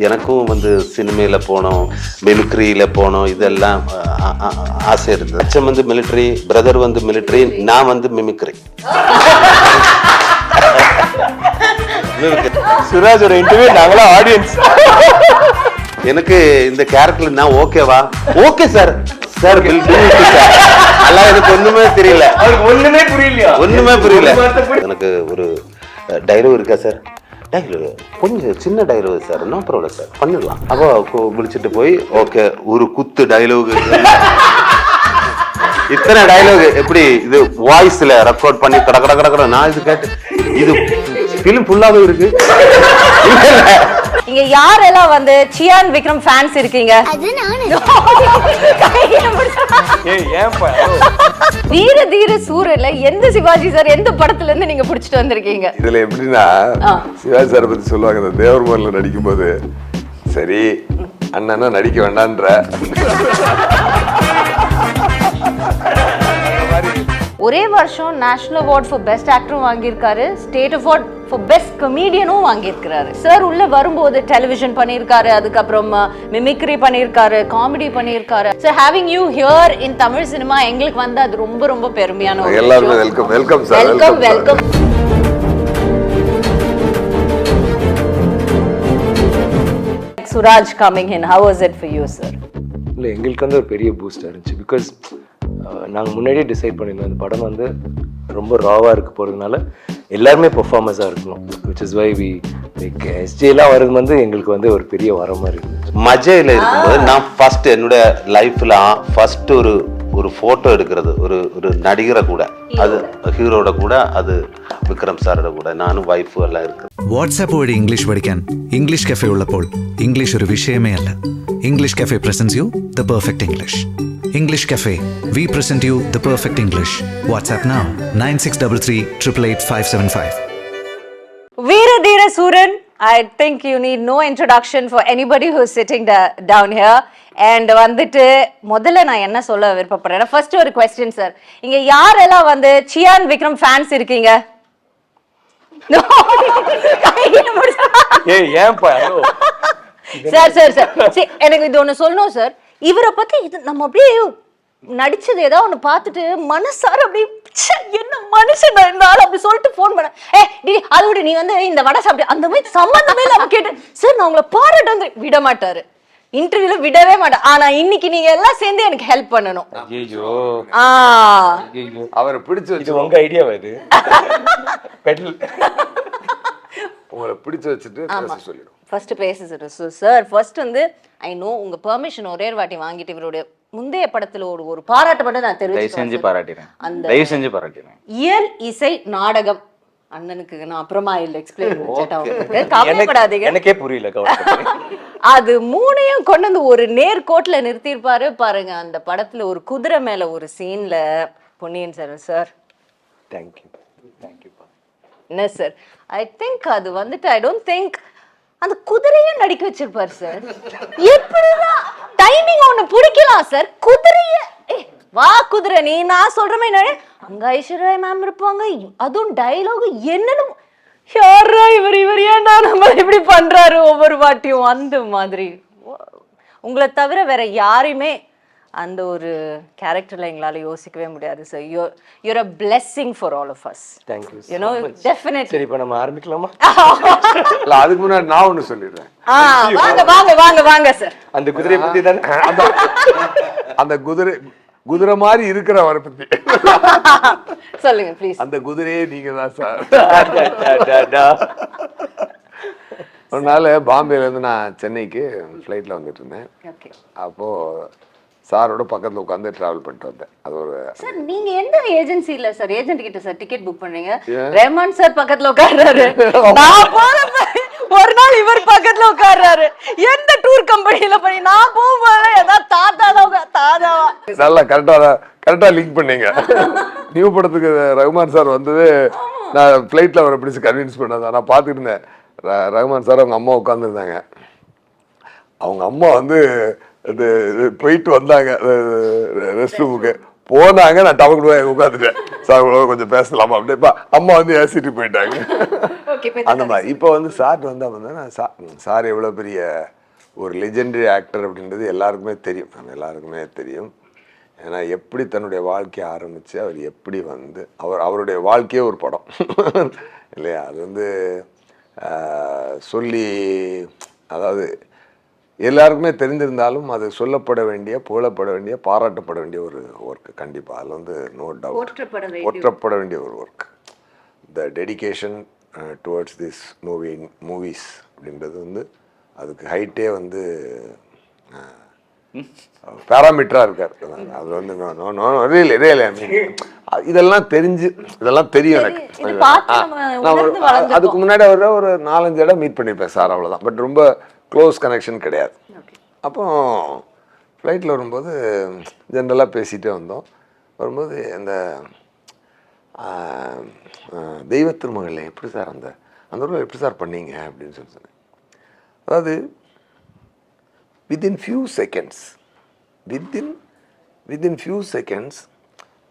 எனக்கும் வந்து சினிமையில் போனோம், மிலிட்ரியில் போனோம், இதெல்லாம் ஆசை இருந்தது. அச்சம் வந்து மிலிட்ரி, பிரதர் வந்து மிலிட்ரி, நான் வந்து மிமிக்ரி. சுராஜோட இன்டர்வியூ நாங்களாம் ஆடியன்ஸ். எனக்கு இந்த கேரக்டர் நான் ஓகேவா? Okay sir, sir will do it sir. அதெல்லாம் எனக்கு ஒண்ணுமே தெரியல. அவருக்கு ஒண்ணுமே புரியலையா? ஒண்ணுமே புரியல. எனக்கு ஒரு டைலாக் இருக்கா சார்? டைலாக் கொஞ்சம் சின்ன dialogue sir, no problem sir, பண்ணிடலாம். அப்போ விழிச்சிட்டு போய் ஓகே ஒரு குத்து டைலாக், இத்தனை டைலாக் எப்படி இது வாய்ஸ்ல ரெக்கார்ட் பண்ணி கட கட கட கட. நான் இது கேட்டு இது ஃபிலிம் ஃபுல்லாவே இருக்கு. இங்க யாரெல்லாம் வந்து சியான் விக்ரம் ஃபேன்ஸ் இருக்கீங்க? வீர தீர சூரன்ல எந்த சிவாஜி சார் எந்த படத்துல இருந்து நீங்க புடிச்சிட்டு வந்திருக்கீங்க? இதுல எப்படின்னா சிவாஜி சாரை பத்தி சொல்லுவாங்க, இந்த தேவர்மன்ல நடிக்கும் போது சரி அண்ணனா நடிக்க வேண்டான்ற ஒரே வருஷம் நேஷனல் அவார்ட் ஃபார் பெஸ்ட் ஆக்டரும் வாங்கியிருக்காரு, ஸ்டேட் அவார்ட் ஃபார் பெஸ்ட் கமெடியனும் வாங்கியிருக்காரு. சார் உள்ள வரும்போது டெலிவிஷன் பண்ணியிருக்காரு, அதுக்கப்புறம் மிமிக்ரி பண்ணியிருக்காரு, காமெடி பண்ணியிருக்காரு. Sir having you here in Tamil cinema எங்களுக்கு வந்து அது ரொம்ப ரொம்ப பெருமையான. எல்லாருமே welcome welcome sir. Welcome welcome. Suraj coming in, how was it for you, sir? இல்லை, எங்களுக்கு வந்து ஒரு பெரிய பூஸ்டாக இருந்துச்சு. பிகாஸ் நாங்கள் முன்னாடியே டிசைட் பண்ணியிருந்தோம் இந்த படம் வந்து ரொம்ப ராவாக இருக்க போகிறதுனால எல்லாருமே பெர்ஃபார்மன்ஸாக இருக்கணும். Which is why we like எஸ்ஜேலாம் வர்றது வந்து எங்களுக்கு வந்து ஒரு பெரிய வரமாக இருக்குது. மஜையில் இருக்கும்போது நான் ஃபர்ஸ்ட் என்னுடைய லைஃப்ல ஃபர்ஸ்ட் ஒரு ஃபோட்டோ எடுக்கிறது ஒரு நடிகரை கூட, அது ஹீரோட கூட, அது വിക്രം സാറുടെ കൂടെ ഞാനും വൈഫും എല്ലാം ഇരിക്കും. വാട്സാപ്പ് വഴി ഇംഗ്ലീഷ് പഠിക്കാൻ ഇംഗ്ലീഷ് കഫേ ഉള്ളപ്പോൾ ഇംഗ്ലീഷ് ഒരു വിഷയമേ അല്ല. English cafe presents you the perfect English. English cafe, we present you the perfect English. WhatsApp now 9633 888 575. Veera Dheera Suran, I think you need no introduction for anybody who is sitting down here. And வந்துட்டு முதல்ல நான் என்ன சொல்ல விருப்பப்படுறேன், first ஒரு question sir. இங்க யாரெல்லாம் வந்து Chiyaan Vikram fans இருக்கீங்க? சார் சார் சார் எனக்கு இது ஒன்று சொல்லணும் சார். இவரை பத்தி இது நம்ம அப்படியே நடிச்சது ஏதாவது ஒன்று பார்த்துட்டு மனசார அப்படியே என்ன மனுஷன் இருந்தாலும் அப்படி சொல்லிட்டு ஃபோன் பண்ண, அது விட நீ வந்து இந்த வடை சாப்பிட்டு அந்த மாதிரி சம்மந்தமே நம்ம கேட்டு சார் நான் உங்களை பாராட்டு வந்து விட மாட்டாரு, இன்டர்வியூல விடவே மாட்டேன். ஆனா இன்னைக்கு நீங்க எல்லாம் சேர்ந்து எனக்கு ஹெல்ப் பண்ணணும். ஐயோ அவரை பிடிச்சு வச்சு, உங்க ஐடியாவா இது? உங்களை பிடிச்சு வச்சுட்டு பேச சொல்லிடும். ஃபர்ஸ்ட் பேசுறது சார். ஃபர்ஸ்ட் வந்து ஐ நோ உங்க பெர்மிஷன் ஒரே வாட்டி வாங்கிட்டு இவருடைய முந்தைய படத்துல ஒரு பாராட்டு மட்டும் நான் தெரிவிச்சேன். இயல் இசை நாடகம் அண்ணனுக்கு நான் அப்புறமா இல்ல எக்ஸ்பிளைன் கவலைப்படாதீங்க, எனக்கே புரியல. அது மூணையும் கொண்டு வந்து ஒரு நேர்கோட்டில் நிறுத்திருப்பாரு பாருங்க. அந்த படத்துல ஒரு குதிரை மேல ஒரு சீன்ல Ponniyin Selvan sir. Thank you thank you. என்ன சார், ஐ திங்க் அது வந்துட்டு ஐ டோன்ட் திங்க் அந்த குதிரையும் நடிக்க வச்சிருப்பாரு சார். எப்படிதான் டைமிங் ஒண்ணு பிடிக்கலாம் சார். குதிரைய வா குதிரை நீ, நான் சொல்ற மாதிரி அங்க ஐஸ்வர்யா மேம் இருப்பாங்க, அதுவும் டைலாக் என்னன்னு யாரா இவர் ஏன்டா நம்ம இப்படி பண்றாரு ஒவ்வொரு வாட்டியும் அந்த மாதிரி. உங்களை தவிர வேற யாரையுமே அந்த ஒரு கேரக்டர்ல எங்களால யோசிக்கவே முடியாது sir. you're a blessing for all of us. Thank you, you know, definitely. சரி இப்ப நம்ம ஆரம்பிக்கலாமா? இல்ல அதுக்கு முன்னாடி நான் ஒண்ணு சொல்லிடுறேன். வாங்க வாங்க வாங்க வாங்க சார். அந்த குதிரை பத்தி தானே, அந்த குதிரை மாதிரி இருக்கிற அவரை பத்தி சொல்லுங்க ப்ளீஸ். அந்த குதிரையே நீங்க தான் சார். ஒரு நாள் பாம்பேல இருந்து நான் சென்னைக்கு ஃப்ளைட்ல வந்துட்டு இருந்தேன். அப்போ சாரோட பக்கத்துல உட்காந்து டிராவல் பண்ணிட்டு வந்தேன். அது ஒரு சார் நீங்க எந்த ஏஜென்சில சார் ஏஜென்ட் கிட்ட சார் டிக்கெட் புக் பண்ணீங்க? ரஹ்மான் சார் பக்கத்துல உட்கார்றாரு, நான் போறப்ப ஒரு நாள் இவர் பக்கத்துல உட்கார்றாரு. எந்த டூர் கம்பெனில பண்ணி நான் போகும்போது ஏதாவது தாத்தாவா நல்லா கரெக்டா லிங்க் பண்ணீங்க. நியூ படத்துக்கு ரஹ்மான் சார் வந்தது நான் ஃப்ளைட்ல அவரை பிடிச்சி கன்வின்ஸ் பண்ணதான் நான் பார்த்துட்டு இருந்தேன். ரஹ்மான் சார் அவங்க அம்மா உட்காந்துருந்தாங்க. அவங்க அம்மா வந்து இது போயிட்டு வந்தாங்க ரெஸ்ட் ரூமுக்கு. போனாங்க, நான் டவுக்கு போய் உட்காந்துட்டேன். சார் உங்களோட கொஞ்சம் பேசலாமா அப்படியே அம்மா வந்து ஏசிட்டு போயிட்டாங்க. அந்த மாதிரி இப்போ வந்து சார் வந்து சார் எவ்வளோ பெரிய ஒரு லெஜெண்டரி ஆக்டர் அப்படின்றது எல்லாருக்குமே தெரியும். நம்ம எல்லாருக்குமே தெரியும். ஏன்னா எப்படி தன்னுடைய வாழ்க்கையை ஆரம்பித்து அவர் எப்படி வந்து அவருடைய வாழ்க்கையே ஒரு படம் இல்லையா? அது வந்து சொல்லி, அதாவது எல்லாருக்குமே தெரிந்திருந்தாலும் அது சொல்லப்பட வேண்டிய, புகழப்பட வேண்டிய, பாராட்டப்பட வேண்டிய ஒரு ஒர்க்கு கண்டிப்பாக. அதில் வந்து நோ டவுட் போற்றப்பட வேண்டிய ஒரு work. The dedication towards this movies அப்படின்றது வந்து அதுக்கு ஹைட்டே வந்து பேராமீட்டராக இருக்கார். அது வந்து இதெல்லாம் தெரியும் எனக்கு. அதுக்கு முன்னாடி ஒரு 4-5 இடம் மீட் பண்ணியிருப்பேன் சார், அவ்வளோதான். பட் ரொம்ப க்ளோஸ் கனெக்ஷன் கிடையாது. அப்போ ஃப்ளைட்டில் வரும்போது ஜென்ரலாக பேசிகிட்டே வந்தோம். வரும்போது இந்த தெய்வ திருமகளில் எப்படி சார் அந்த ஊரில் எப்படி சார் பண்ணீங்க அப்படின்னு சொல்லி சொன்னேன். அதாவது வித்தின் ஃபியூ செகண்ட்ஸ்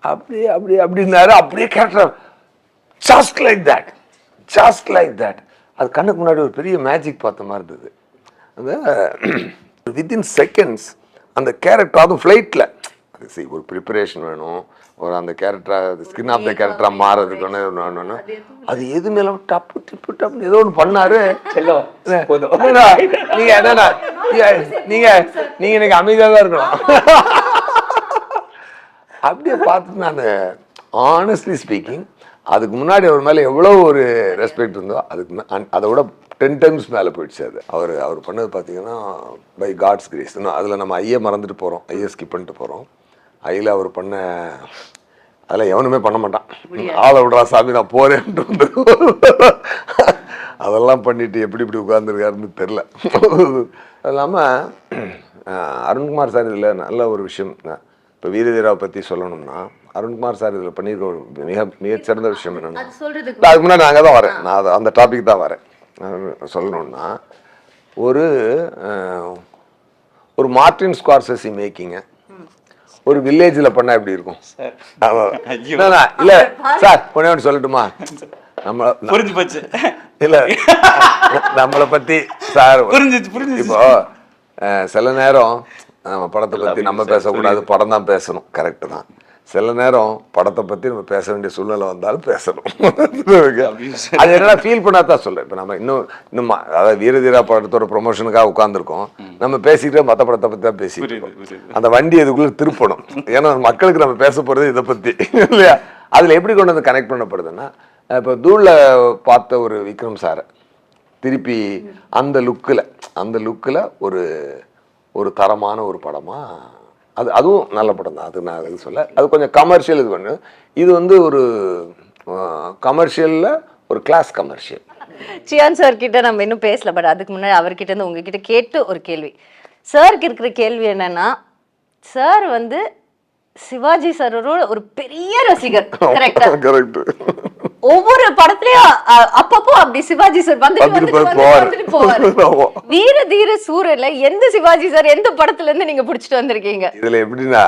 அப்படின்னாரு. அப்படியே கேரக்டர் ஜஸ்ட் லைக் தட். அது கண்ணுக்கு முன்னாடி ஒரு பெரிய மேஜிக் பார்த்த மாதிரி இருந்தது. அந்த வித்தின் செகண்ட்ஸ் அந்த கேரக்டர், அதுவும் ஃப்ளைட்டில் ஒரு ப்ரிப்பரேஷன் வேணும், ஒரு அந்த கேரக்டராக ஸ்கின் ஆஃப் த கேரக்டராக மாறதுக்கு ஒன்று அது எது மேலே டப்புன்னு ஏதோ ஒன்று பண்ணாரு. நீங்க எனக்கு அமைதியாக தான் இருக்கணும். அப்படியே பார்த்துட்டு நான் ஆனஸ்ட்லி ஸ்பீக்கிங் அதுக்கு முன்னாடி அவர் மேலே எவ்வளோ ஒரு ரெஸ்பெக்ட் இருந்தோ அதை விட 10 times மேலே போயிடுச்சு. அது அவர் பண்ணது பார்த்தீங்கன்னா பை காட்ஸ் கிரேஸ். அதில் நம்ம ஐயை மறந்துட்டு போகிறோம், ஐயை ஸ்கிப் பண்ணிட்டு போகிறோம். ஐயில் அவர் பண்ண அதெல்லாம் எவனுமே பண்ண மாட்டான். ஆளை விடுறா சாமி நான் போகிறேன்ட்டு வந்து அதெல்லாம் பண்ணிட்டு எப்படி உட்கார்ந்துருக்காருன்னு தெரில. அது இல்லாமல் அருண்குமார் சார் இதில் நல்ல ஒரு விஷயம். இப்போ வீரதீராவை பற்றி சொல்லணும்னா அருண்குமார் சார் இதில் பண்ணியிருக்க ஒரு மிகச்சிறந்த விஷயம் என்னென்னா, அதுக்கு முன்னாடி நான் அங்கே தான் வரேன், நான் அந்த டாபிக் தான் வரேன். சொல்லணும்னா ஒரு மார்டின் ஸ்கார்செஸி மேக்கிங்க ஒரு வில்லேஜில் பண்ணால் எப்படி இருக்கும்? இல்லை சார் ஒன்று சொல்லட்டுமா? இல்லை நம்மளை பற்றி சார் இப்போ சில நேரம் நம்ம படத்தை பற்றி நம்ம பேசக்கூடாது, படம் தான் பேசணும், கரெக்டு தான். சில நேரம் படத்தை பற்றி நம்ம பேச வேண்டிய சூழ்நிலை வந்தாலும் பேசணும். அது என்னன்னா ஃபீல் பண்ணாதான் சொல்கிறேன். இப்போ நம்ம இன்னும் அதாவது வீரதீரா படத்தோட ப்ரொமோஷனுக்காக உட்காந்துருக்கோம், நம்ம பேசிக்கிட்டே மற்ற படத்தை பற்றி தான் பேசிக்கிட்டு அந்த வண்டி அதுக்குள்ளே திருப்பணும். ஏன்னா மக்களுக்கு நம்ம பேச போகிறது இதை பற்றி இல்லையா? அதில் எப்படி கொண்டு வந்து கனெக்ட் பண்ணப்படுதுன்னா, இப்போ தூளில் பார்த்த ஒரு விக்ரம் சாரை திருப்பி அந்த லுக்கில் ஒரு தரமான ஒரு படமாக அதுவும் நல்ல படம் தான். அது நான் அது சொல்ல, அது கொஞ்சம் கமர்ஷியல். இது பண்ணு, இது வந்து ஒரு கமர்ஷியலில் ஒரு கிளாஸ் கமர்ஷியல். சியான் சார் கிட்ட நம்ம இன்னும் பேசல, பட் அதுக்கு முன்னாடி அவர்கிட்ட இருந்து உங்ககிட்ட கேட்டு ஒரு கேள்வி. சாருக்கு இருக்கிற கேள்வி என்னன்னா, சார் வந்து சிவாஜி சாரோட ஒரு பெரிய ரசிகர், கரெக்டா? கரெக்ட். ஒவ்வொரு படத்துலயும் அப்பப்போ அப்படி சிவாஜி சார் வந்துட்டு போவாரு. வீர தீர சூரல எந்த சிவாஜி சார் எந்த படத்துல இருந்து நீங்க புடிச்சிட்டு வந்திருக்கீங்க? இதுல எப்படின்னா,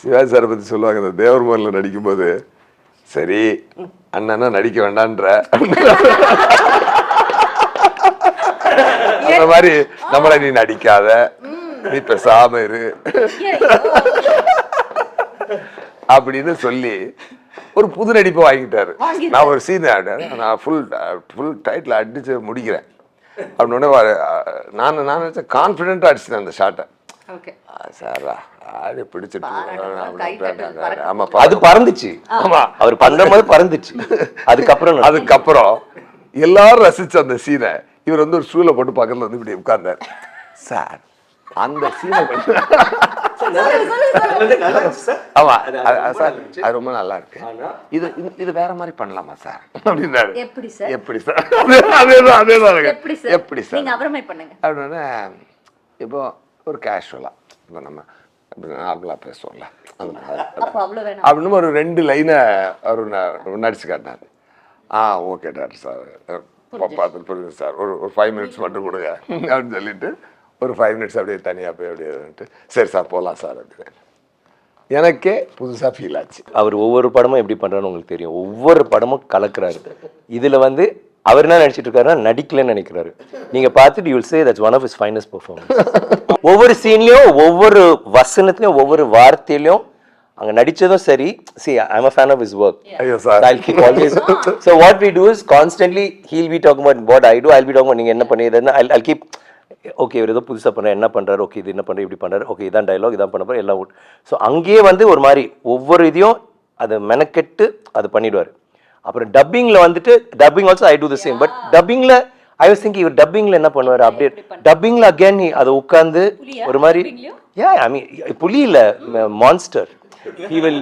சிவாஜி சாரை பத்தி சொல்லுவாங்க, இந்த தேவர்மன்ல நடிக்கும் போது, சரி அண்ணனா நடிக்க வேண்டான்ற அந்த மாதிரி நம்மள நீ நடிக்காத, நீ பேசாம இரு அப்படின்னு சொல்லி ஒரு புது நடிப்பை வாங்கிட்டாரு. நான் ஒரு சீன் நான் ஃபுல் டைட்டில் அடிச்சு முடிக்கிறேன் அப்படின்னே நான் நினைச்சேன், கான்ஃபிடென்ட்டாக அடிச்சிட்டேன் அந்த ஷாட்டை. சாரா ஆடி பிடிச்சிட்டு ஆமா அது பறந்துச்சு. ஆமா அவர் பண்ற மாதிரி பறந்துச்சு. அதுக்கப்புறம் எல்லாரும் ரசிச்ச அந்த சீனை இவர் வந்து ஒரு ஸ்டூல போட்டு பக்கத்துல வந்து இப்படி உட்கார்ந்தார். சார் அந்த சீனை ஆமா சார் அது ரொம்ப நல்லா இருக்கு, இது வேற மாதிரி பண்ணலாமா சார் அப்படின்னாரு. எப்படி சார்? அதேதான் எப்படி சார் அப்படின்னா, இப்போ ஒரு கேஷுவலா இப்போ நம்ம நார்மலா பேசுவோம்ல அப்படின்னு ஒரு 2 லைனை அவர் நடிச்சு காட்டினாரு. ஓகே டாக்டர் சார், பார்த்துட்டு புரியுது சார், ஒரு 5 minutes மட்டும் கொடுங்க அப்படின்னு சொல்லிட்டு ஒரு 5 minutes அப்படியே தனியாக போய் அப்படியே சரி சார் போகலாம் சார் அப்படின்னு. எனக்கே புதுசா ஃபீல் ஆச்சு. அவர் ஒவ்வொரு படமும் எப்படி பண்றாருன்னு உங்களுக்கு தெரியும். ஒவ்வொரு படமும் கலக்குறாரு. இதுல வந்து அவர் என்ன நினைச்சிட்டு இருக்காருன்னா நடிக்கலன்னு நினைக்கிறாரு. நீங்க பார்த்துட்டு you will say that's one of his finest performance. ஒவ்வொரு சீன்லயும் ஒவ்வொரு வசனத்திலயும் ஒவ்வொரு வார்த்தையிலயும் அங்க நடிச்சதும் சரி. See, I'm a fan of his work. ஐயோ sir. I'll keep always. So what we do is constantly he'll be talking about what I do. I'll be talking about நீங்க என்ன பண்ணீங்கன்னா I'll keep ஓகே இவர் ஏதோ புதுசாக பண்ணுறாரு, என்ன பண்ணுறாரு, ஓகே இது என்ன பண்ணுறாரு, இப்படி பண்ணுறாரு, ஓகே இதான் டைலாக், இதான் பண்ண போகிற எல்லாம். ஸோ அங்கேயே வந்து ஒரு மாதிரி ஒவ்வொரு இதையும் அதை மெனக்கெட்டு அது பண்ணிடுவார். அப்புறம் டப்பிங்கில் வந்துட்டு dubbing also I do the same. But டப்பிங்கில் ஐ வாஸ் திங்கிங் இவர் டப்பிங்கில் என்ன பண்ணுவார் அப்படியே டப்பிங்கில் அகேன் அதை உட்காந்து ஒரு மாதிரி ஐ மீன் புலி இல்லை மான்ஸ்டர். He will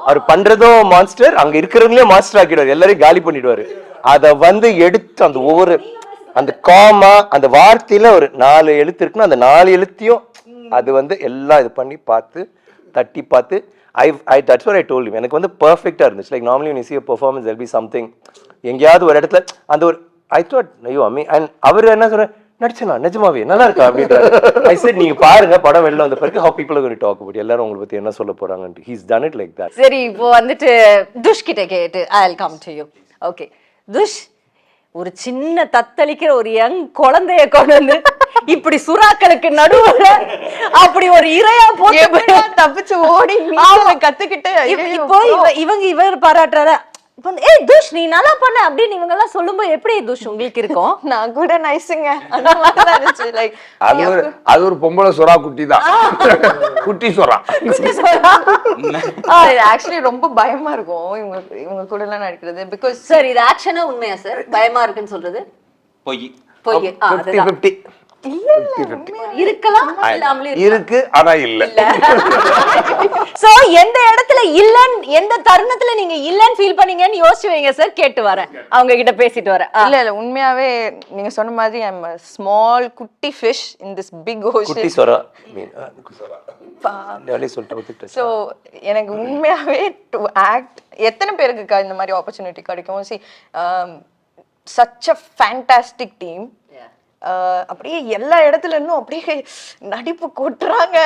அவர் பண்றதும் மான்ஸ்டர், அங்க இருக்கிறவங்களே மாஸ்டர் ஆக்கிடுவார், எல்லாரையும் காலி பண்ணிடுவாரு. அதை வந்து எடுத்து அந்த ஒவ்வொரு அந்த காமா அந்த வார்த்தையில ஒரு 4 எழுத்து இருக்குன்னா அந்த 4 எழுத்தையும் அது வந்து எல்லாம் இது பண்ணி பார்த்து தட்டி பார்த்து that's what I told him. எனக்கு வந்து பர்ஃபெக்டா இருந்துச்சு. Like normally when you see a performance there'll be something எங்கேயாவது ஒரு இடத்துல அந்த ஒரு I thought ஐயோ அம்மி. அண்ட் அவர் என்ன சொல்ற நடிச்சனா நிஜமாவே நல்லா இருக்கா அப்படின்றாரு. I said நீங்க பாருங்க படம் வெளில வந்த பிறகு how people are going to talk about எல்லாரும் உங்களை பத்தி என்ன சொல்ல போறாங்க. He's done it like that. சரி இப்போ வந்துட்டு துஷ் கிட்ட கேட்டு I'll come to you. Okay துஷ், ஒரு சின்ன தத்தளிக்கிற ஒரு யங் குழந்தைய கொண்டு வந்து இப்படி சுறாக்களுக்கு நடுவுல அப்படி ஒரு இரையா போட்டு தப்பிச்சு ஓடி கத்துக்கிட்டு இப்போ இவர் பாராட்டுறாரு. இப்போ ஏய் துஷ் நீ நல்லா பண்ண அப்படின்னு இவங்க எல்லாம் சொல்லும்போது எப்படி துஷ் உங்களுக்கு இருக்கும்? நான் கூட நைஸுங்க. அது ஒரு பொம்பளை சுறா குட்டி தான். குட்டி சுறா. ஆக்சுவலி ரொம்ப பயமா இருக்கும் இவங்க கூட எல்லாம் நடிக்கிறது. பிகாஸ் சார் இது ஆக்ஷனா உண்மையா சார்? பயமா இருக்குன்னு சொல்றது பொய். பொய். 50-50 இருக்கலாம் இல்லாமலே இருக்கு ஆனா இல்ல. சோ எந்த இடத்துல இல்லன்னு எந்த தருணத்துல நீங்க இல்லன்னு ஃபீல் பண்ணீங்கன்னு யோசிச்சு வைங்க சார். கேட்டு வரேன் அவங்க கிட்ட பேசிட்டு வரேன். இல்ல உண்மையாவே நீங்க சொன்ன மாதிரி ஐ அம் a small குட்டி fish in this big ocean. குட்டி சொரா நானே சொல்லிட்டு. ஸோ எனக்கு உண்மையாவே டு ஆக்ட் எத்தனை பேருக்கு இந்த மாதிரி ஆப்பர்ச்சுனிட்டி கிடைக்கும். C such a fantastic team. அப்படியே எல்லா இடத்துல இருந்தும் அப்படியே நடிப்பு கொட்டுறாங்க.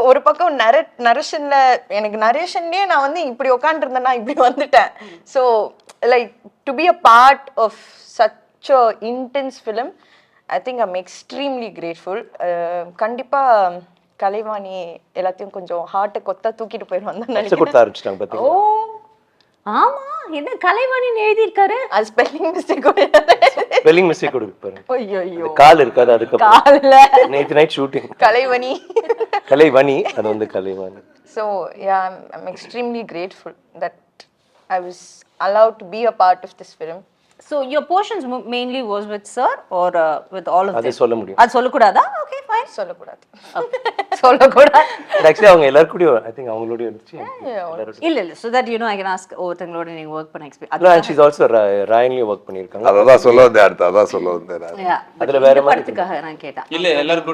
ஒரு பக்கம் நரேஷன்ல எனக்கு நரேஷன்லயே நான் வந்து இப்படி உட்காந்துருந்தேன்னா இப்படி வந்துட்டேன். So like to be a part of such a intense film I think I'm extremely grateful. கண்டிப்பா கலைவாணி எல்லாத்தையும் கொஞ்சம் ஹார்ட்டை கொத்தா தூக்கிட்டு போயிடுவாங்க நினைக்கிறேன். ஓ ஆமா என்ன கலைவாணின்னு எழுதி இருக்காரு. அது ஸ்பெல்லிங் மிஸ்டேக் ஸ்பெல்லிங் மிஸ்டேக் கொடுப்பாரு. ஐயோ கால் இருக்காது அதுக்கு கால்ல நேத்து நைட் ஷூட்டிங் கலைவாணி அது வந்து Kalaivani. So yeah, I'm extremely grateful that I was allowed to be a part of this film. So your portions mainly was with sir or with all of them? அது சொல்ல முடியும். அது சொல்லக்கூடாதா? Okay fine. சொல்லக்கூடாது. சொல்லக்கூடாது. Actually அவங்க எல்லாரும் கூட I think அவங்களோட இருந்துச்சு. இல்ல so that you know I can ask ஒருத்தங்களோட நீங்க work பண்ண experience. No, and she's also ராயன்லி work பண்ணிருக்காங்க. அதான் சொல்ல வந்தேன் அடுத்து அதான் சொல்ல வந்தேன். அதுல வேற படத்துக்காக நான் கேட்டேன். இல்ல எல்லாரும்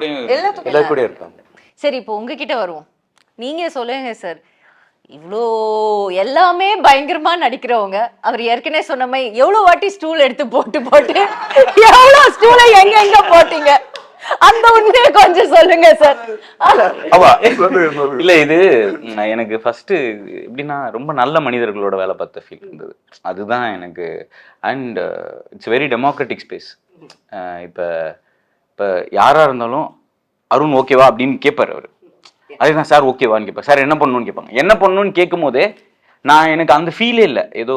கூட இருக்காங்க. சரி இப்போ உங்ககிட்ட வருவோம். நீங்க சொல்லுங்க சார். இவ்வளோ எல்லாமே பயங்கரமா நடிக்கிறவங்க அவர் ஏற்கனவே சொன்ன மாதிரி எவ்வளவு வாட்டி ஸ்டூல் எடுத்து போட்டு எவ்வளவு ஸ்டூலை எங்க போட்டீங்க அந்த உண்மையை கொஞ்சம் சொல்லுங்க சார். இல்ல இது எனக்கு ஃபர்ஸ்ட் எப்படின்னா ரொம்ப நல்ல மனிதர்களோட வேலை பார்த்த ஃபீல் இருந்தது. அதுதான் எனக்கு. And it's very democratic space. இப்போ யாரா இருந்தாலும் அருண் ஓகேவா அப்படின்னு கேட்பாரு அவரு. அதுதான் சார் ஓகேவான்னு கேட்பாரு. சார் என்ன பண்ணணும்னு கேட்பாங்க. என்ன பண்ணணும்னு கேட்கும் போதே எனக்கு அந்த ஃபீலே இல்லை. ஏதோ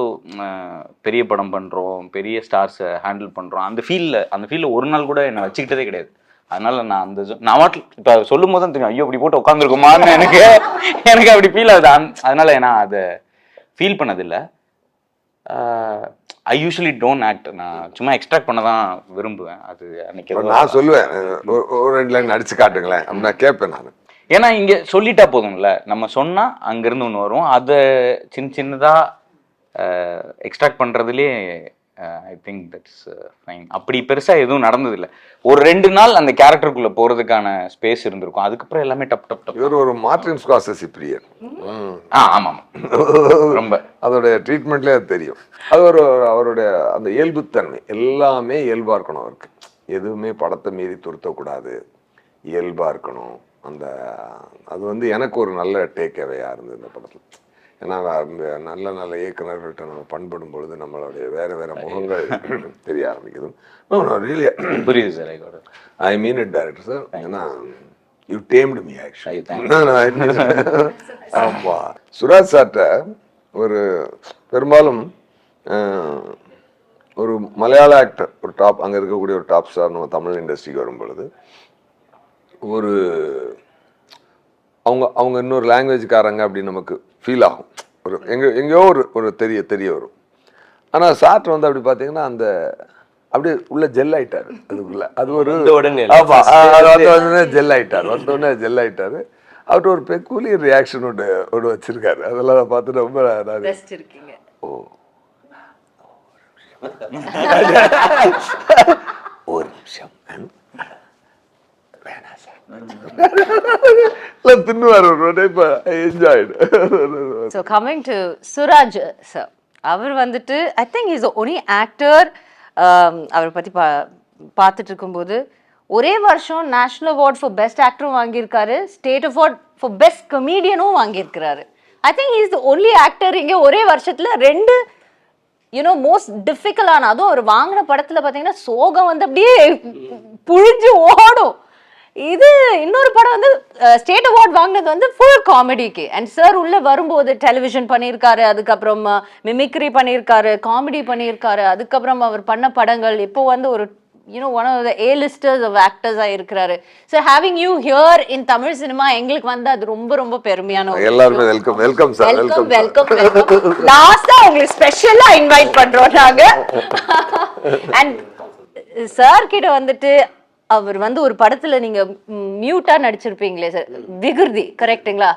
பெரிய படம் பண்றோம், பெரிய ஸ்டார்ஸை ஹேண்டில் பண்றோம், அந்த ஃபீல்ல ஒரு நாள் கூட என்னை வச்சுக்கிட்டதே கிடையாது. அதனால நான் நான் வாட்டில் இப்போ சொல்லும் போது தான் தெரியும் ஐயோ இப்படி போட்டு உட்காந்துருக்குமான்னு எனக்கு அப்படி ஃபீல் ஆகுது. அதனால நான் அதை ஃபீல் பண்ணதில்லை. ஐ யூஸ்வலி டோன்ட் ஆக்ட். நான் சும்மா எக்ஸ்ட்ராக்ட் பண்ண தான் விரும்புவேன். அது அன்னைக்கு நான் சொல்லுவேன் ஒரு 2 லைன் நடிச்சு காட்டுங்களேன் அப்படின்னு நான் கேட்பேன். நான் ஏன்னா இங்க சொல்லிட்டா போதும்ல, நம்ம சொன்னா அங்கிருந்து ஒன்று வரும். அதை சின்னதா எக்ஸ்ட்ராக்ட் பண்றதுலேயே ஐ திங்க் தட்ஸ் ஃபைன். அப்படி பெருசா எதுவும் நடந்ததில்லை. ஒரு 2 நாள் அந்த கேரக்டருக்குள்ள போறதுக்கான ஸ்பேஸ் இருந்திருக்கும். அதுக்கப்புறம் எல்லாமே டப் இவர் ஒரு மார்டின் ஸ்கார்செஸி பிரியர். ஆமா ரொம்ப அதோடைய ட்ரீட்மெண்ட்லேயே அது தெரியும். அது அவருடைய அந்த இயல்புத்தன்மை எல்லாமே இயல்பா இருக்கணும். அவருக்கு எதுவுமே படத்தை மீறி துருத்தக்கூடாது, இயல்பா இருக்கணும். அந்த அது வந்து எனக்கு ஒரு நல்ல டேக் அவேயாக இருந்தது இந்த படத்தில். ஏன்னா நல்ல நல்ல இயக்குநர்கள்ட்ட நம்ம பண்படும் பொழுது நம்மளுடைய வேறு வேறு முகங்கள் தெரிய ஆரம்பிக்குது. புரியுது sir. I mean it director sir. ஏன்னா யூ டேம்டு மீ ஆக்சுவலி. ஆமாம், சுராஜ் சார்ட்ட ஒரு பெரும்பாலும் ஒரு மலையாள ஆக்டர், ஒரு டாப், அங்கே இருக்கக்கூடிய ஒரு டாப் ஸ்டார் நம்ம தமிழ் இண்டஸ்ட்ரிக்கு வரும் பொழுது ஒரு அவங்க இன்னொரு லாங்குவேஜ்காரங்க அப்படின்னு நமக்கு ஃபீல் ஆகும். ஒரு எங்கேயோ ஒரு தெரிய வரும். ஆனால் சார்ட் வந்து அப்படி பார்த்தீங்கன்னா அந்த அப்படியே உள்ள ஜெல் ஆயிட்டாரு. அதுக்குள்ள அது ஒரு ஜெல் ஆயிட்டாரு. அவர்கிட்ட ஒரு பெக்குலியர் ரியாக்ஷன் ஒன்று வச்சிருக்காரு. அதெல்லாம் பார்த்துட்டு ரொம்ப ஓ ஒரு நிமிஷம் வேணாம் சார் தின்னுவார் ஒரு type. Enjoyed. So coming to Suraj sir, அவர் வந்துட்டு I think is only actor. அவரை பற்றி பார்த்துட்டு இருக்கும்போது ஒரே வருஷம் நேஷனல் அவார்ட் ஃபார் பெஸ்ட் ஆக்டரும் வாங்கியிருக்காரு, ஸ்டேட் அவார்ட் ஃபார் பெஸ்ட் கமீடியனும் வாங்கியிருக்கிறாரு. I think is the only actor இங்கே ஒரே வருஷத்துல 2 மோஸ்ட் டிஃபிகல்ட்டான, அதுவும் அவர் வாங்கின படத்துல பார்த்தீங்கன்னா சோகம் வந்து அப்படியே புழிஞ்சு ஓடும். இது இன்னொரு படம் வந்து ஸ்டேட் அவார்ட் வாங்கினது வந்து ஃபுல் காமெடிக்கு. அண்ட் சார் உள்ள வரும்போது டெலிவிஷன் பண்ணியிருக்காரு, அதுக்கப்புறம் மிமிக்ரி பண்ணியிருக்காரு, காமெடி பண்ணியிருக்காரு, அதுக்கப்புறம் அவர் பண்ண படங்கள் இப்போ வந்து ஒரு one of the A-listers of actors இருக்கிறாரு. So having you here in Tamil cinema எங்களுக்கு வந்து அது ரொம்ப ரொம்ப பெருமையான. எல்லாரும் வெல்கம் சார். வெல்கம். லாஸ்டா உங்களுக்கு ஸ்பெஷலா இன்வைட் பண்றோம் நாங்க. அண்ட் சார் கிட்ட வந்துட்டு அவர் வந்து ஒரு படத்துல நீங்க மியூட்டா நடிச்சிருப்பீங்களே சார், விகிருதி, கரெக்ட்டுங்களா?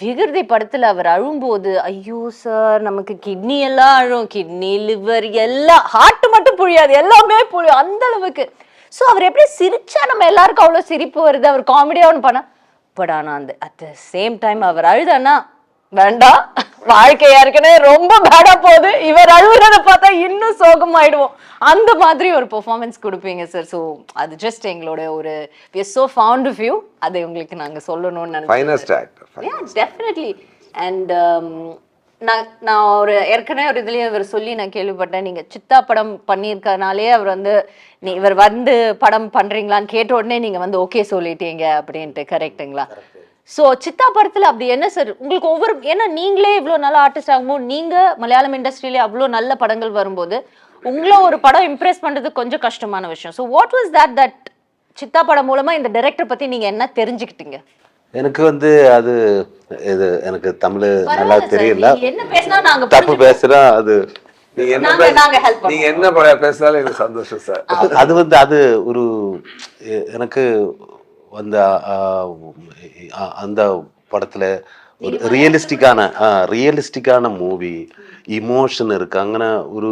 விகிருதி படத்துல அவர் அழும்போது ஐயோ சார் நமக்கு கிட்னி எல்லாம் அழும், கிட்னி லிவர் எல்லாம், ஹார்ட் மட்டும் புழியாது, எல்லாமே புழியும் அந்த அளவுக்கு. ஸோ அவர் எப்படி சிரிச்சா நம்ம எல்லாருக்கும் அவ்வளோ சிரிப்பு வருது, அவர் காமெடியா ஒன்று பண்ணா. பட் ஆனா அந்த அட் த சேம் டைம் அவர் அழுதானா வேண்டாம், வாழ்க்கையா இருக்குன்னு ரொம்ப பேடா போகுது, இவர் அழுகுறத பார்த்தா இன்னும் சோகமாயிடுவோம், அந்த மாதிரி ஒரு பெர்ஃபார்மன்ஸ் கொடுப்பீங்க சார். ஸோ அது ஜஸ்ட் எங்களோட ஒரு we are so fond of you, அதை உங்களுக்கு நாங்க சொல்லணும்னு நினைக்கிறேன். Yeah, definitely. And நான் ஒரு ஏற்கனவே ஒரு இதுலயே அவர் சொல்லி நான் கேள்விப்பட்டேன், நீங்க சித்தா படம் பண்ணியிருக்கனாலே அவர் வந்து இவர் வந்து படம் பண்றீங்களான்னு கேட்ட உடனே நீங்க வந்து ஓகே சொல்லிட்டீங்க அப்படின்ட்டு, கரெக்டுங்களா? ஸோ சித்தா படத்துல அப்படி என்ன சார் உங்களுக்கு ஒவ்வொரு, ஏன்னா நீங்களே இவ்வளோ நல்ல ஆர்டிஸ்ட் ஆகும்போது, நீங்க மலையாளம் இண்டஸ்ட்ரியிலே அவ்வளோ நல்ல படங்கள் வரும்போது உங்களை ஒரு படம் இம்ப்ரெஸ் பண்றது கொஞ்சம் கஷ்டமான விஷயம். So what was that Siddha படம் மூலமா இந்த டைரக்டர் பத்தி நீங்க என்ன தெரிஞ்சுக்கிட்டீங்க? எனக்கு வந்து அது இது எனக்கு தமிழ் நல்லா தெரியல, என்ன பேசினா நாங்க தப்பு பேசுறா, அது நீங்க என்ன பேசினாலும் எனக்கு சந்தோஷம் சார். அது வந்து அது ஒரு எனக்கு அந்த அந்த படத்துல ஒரு ரியலிஸ்டிக்கான மூவி, இமோஷன் இருக்கு. அங்கே ஒரு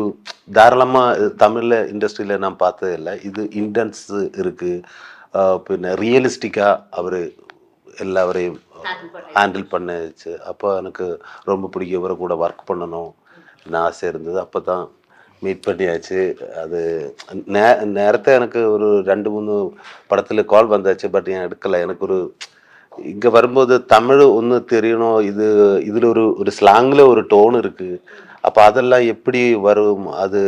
தாராளமாக தமிழ்ல இண்டஸ்ட்ரியில நான் பார்த்தது இல்லை. இது இன்டென்ஸ் இருக்கு, பின்ன ரியலிஸ்டிக்காக அவர் எல்லாவரையும் ஹேண்டில் பண்ணிச்சு. அப்போ எனக்கு ரொம்ப பிடிக்கும், இவரை கூட ஒர்க் பண்ணணும் ஆசை இருந்தது. அப்போ தான் மீட் பண்ணியாச்சு. அது நேரத்தை எனக்கு ஒரு 2-3 படத்தில் கால் வந்தாச்சு, பட் ஏன் எடுக்கலை. எனக்கு ஒரு இங்கே வரும்போது தமிழ் ஒன்று தெரியணும், இதில் ஒரு ஸ்லாங்கில் ஒரு டோன் இருக்குது, அப்போ அதெல்லாம் எப்படி வரும், அது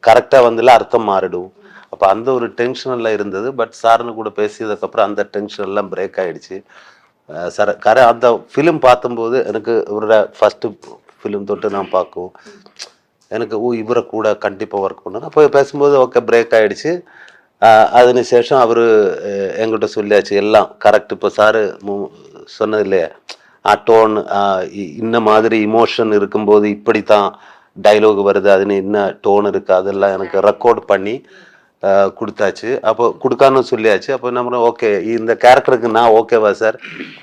கரெக்டாக வந்துல அர்த்தம் மாறிடும். அப்போ அந்த ஒரு டென்ஷனெல்லாம் இருந்தது. பட் சார்னு கூட பேசியதுக்கப்புறம் அந்த டென்ஷன் எல்லாம் பிரேக் ஆகிடுச்சு. சார் அந்த ஃபிலிம் பார்க்கும்போது எனக்கு இவரோட ஃபஸ்ட்டு ஃபிலிம் தொட்டு நான் பார்க்கும், எனக்கு இவரை கூட கண்டிப்பாக ஒர்க் பண்ணணும். அப்போ பேசும்போது ஓகே பிரேக் ஆகிடுச்சு. அதுன்னு சேஷம் அவர் எங்கிட்ட சொல்லியாச்சு எல்லாம் கரெக்ட். இப்போ சாரு சொன்னது இல்லையா, டோன் இந்த மாதிரி இமோஷன் இருக்கும்போது இப்படி தான் டைலாக் வருது, அதுன்னு என்ன டோன் இருக்குது, அதெல்லாம் எனக்கு ரெக்கார்ட் பண்ணி கொடுத்தாச்சு. அப்போ கொடுக்கான்னு சொல்லியாச்சு. அப்போ நம்ம ஓகே இந்த கேரக்டருக்கு நான் ஓகேவா சார்,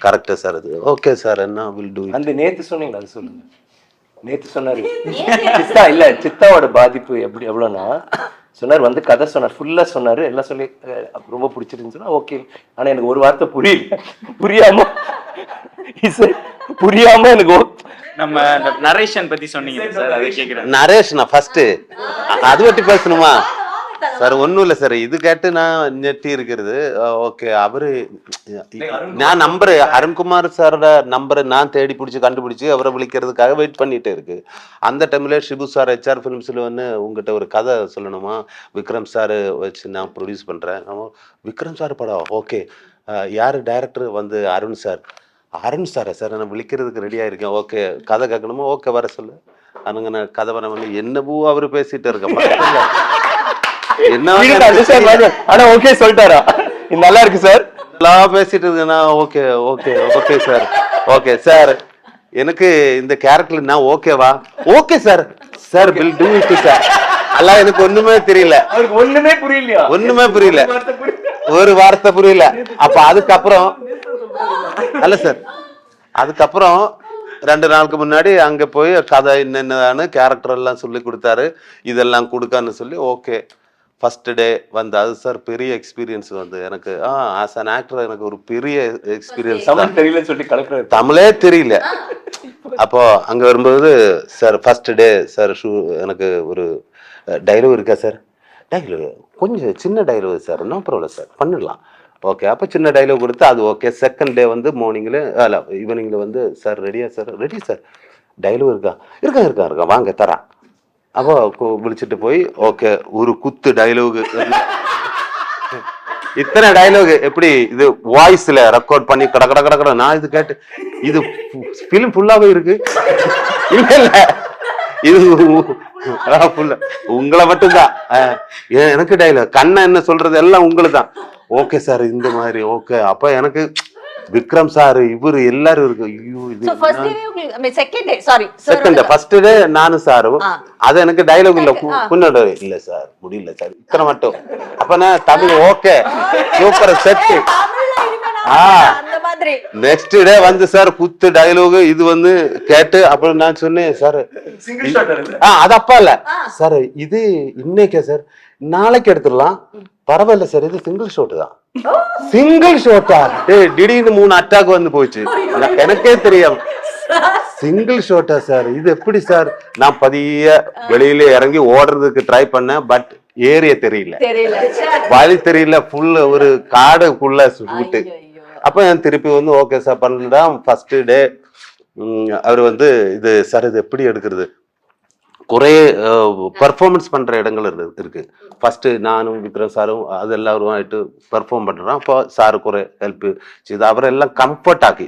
கரெக்டா சார், அது ஓகே சார், என்ன வில் டூ. அந்த நேற்று சொன்னீங்களா, அது சொல்லுங்க. நேற்று சொன்னார் சித்தா, இல்லை சித்தாவோட பாதிப்பு எவ்வளோன்னா சொன்னார், வந்து கதை சொன்னார், ஃபுல்லாக சொன்னார், எல்லாம் சொல்லி ரொம்ப பிடிச்சிருந்துன்னு சொன்னா ஓகே. ஆனால் எனக்கு ஒரு வார்த்தை புரியாம எனக்கு நம்ம நரேஷன் பத்தி சொன்னீங்க சார், அதை கேக்குறேன். நரேஷனா ஃபர்ஸ்ட் அது பத்தி பேசணுமா? சார் ஒன்றும் இல்லை சார், இது கேட்டு நான் நெட்டி இருக்கிறது. ஓகே, அவரு நான் நம்பரு அருண்குமார் சாரோட நம்பரை நான் தேடி பிடிச்சி கண்டுபிடிச்சி அவரை விളിக்கிறதுக்காக வெயிட் பண்ணிட்டு இருக்கு. அந்த டைம்ல ஷிபு சார் HR ஃபிலிம்ஸ்ல வந்து உங்ககிட்ட ஒரு கதை சொல்லணுமா, விக்ரம் சார் வச்சு நான் ப்ரொடியூஸ் பண்றேன். விக்ரம் சார் படம், ஓகே யாரு டைரக்டர் வந்து அருண் சார். அருண் சாரா சார், நான் விളിக்கிறதுக்கு ரெடியாக இருக்கேன். ஓகே கதை கேட்கணுமா, ஓகே வர சொல்லு. அனுங்க நான் கதை வர வந்து என்னவோ அவரு பேசிட்டு இருக்க என்ன ஆனா ஓகே சொல்லிட்டாரா, இது நல்லா இருக்கு சார் எல்லாம் பேசிட்டு இருக்கேன்னா okay okay okay sir, okay sir எனக்கு இந்த கேரக்டர் நான் ஓகேவா, okay sir sir will do it sir. எல்லாம் எனக்கு ஒண்ணுமே தெரியல, அவருக்கு ஒண்ணுமே புரியலையா, ஒண்ணுமே புரியல, ஒரு வார்த்தை புரியல. அப்ப அதுக்கப்புறம் அல்ல சார், அதுக்கப்புறம் 2 நாளுக்கு முன்னாடி அங்க போய் கதை என்னென்னு கேரக்டர் எல்லாம் சொல்லி கொடுத்தாரு, இதெல்லாம் கொடுக்கான்னு சொல்லி ஓகே ஃபர்ஸ்ட் டே வந்து அது சார் பெரிய எக்ஸ்பீரியன்ஸ் வந்து எனக்கு. ஆஸ் அன் ஆக்டர் எனக்கு ஒரு பெரிய எக்ஸ்பீரியன்ஸ். தெரியலன்னு சொல்லி கலெக்டர் தமிழே தெரியல. அப்போ அங்க வரும்போது சார் ஃபர்ஸ்ட் டே சார் எனக்கு ஒரு டைலாக் இருக்கா சார், டைலாக் கொஞ்சம் சின்ன dialogue sir, no problem sir பண்ணிடலாம். ஓகே அப்போ சின்ன டைலாக் கொடுத்து அது ஓகே. செகண்ட் டே வந்து மார்னிங்கில் அல்ல ஈவினிங்கில் வந்து சார் ரெடியா சார், ரெடி சார் டைலாக் இருக்கா வாங்க தரேன். அப்போ விളിச்சிட்டு போய் ஓகே ஒரு குத்து டைலாக், இத்தனை டைலாக் எப்படி இது வாய்ஸ்ல ரெக்கார்ட் பண்ணி கட கட கட கட. நான் இது கேட்டு இது ஃபிலிம் ஃபுல்லாவே இருக்கு, இல்ல இல்ல இது ஃபுல்லா உங்களை மட்டும்தான், எனக்கு டைலாக் கண்ணா என்ன சொல்றது எல்லாம் உங்களுக்கு தான். ஓகே சார் இந்த மாதிரி ஓகே. அப்ப எனக்கு விக்ரம் சார் இவரு எல்லாரும் இருக்கு. ஐயோ இது செகண்ட் டே ஃபர்ஸ்ட் டே நானும் சாரும் அது எனக்கு டைலாக் இல்ல புன்னட இல்ல சார் முடியல சார் இத்தனை மட்டும். அப்ப நான் Tamil okay super set. Next day வந்து சார் குத்து டைலாக் இது வந்து கேட்டு அப்புறம் நான் சொன்னேன் சார் அது அப்பா இல்ல சார் இது இன்னைக்கே சார் நாளைக்கு எடுத்துடலாம் பரவாயில்ல சார், இது சிங்கிள் ஷாட் தான். சிங்கிள் ஷாட்டா திடீர்னு 3 அட்டாக் வந்து போச்சு, எனக்கே தெரியும். சிங்கிள் ஷாட்டா சார், இது எப்படி சார்? நான் பதிய வெளியில இறங்கி ஓடுறதுக்கு ட்ரை பண்ணேன், பட் ஏரிய தெரியல, வழி தெரியல, ஃபுல் ஒரு காடுக்குள்ள சுட்டு. அப்ப நான் திருப்பி வந்து ஓகே சார் பண்ணலாம். ஃபர்ஸ்ட் டே அவர் வந்து இது சார் இது எப்படி எடுக்கிறது, குறைய பர்ஃபார்மன்ஸ் பண்ற இடங்கள் இருக்கு. ஃபர்ஸ்ட் நானும் விக்ரம் சாரும் அது எல்லாரும் ஆயிட்டு பெர்ஃபார்ம் பண்றோம். அப்போ சாரு குறை ஹெல்ப் செய்து அவரெல்லாம் கம்ஃபர்ட் ஆக்கி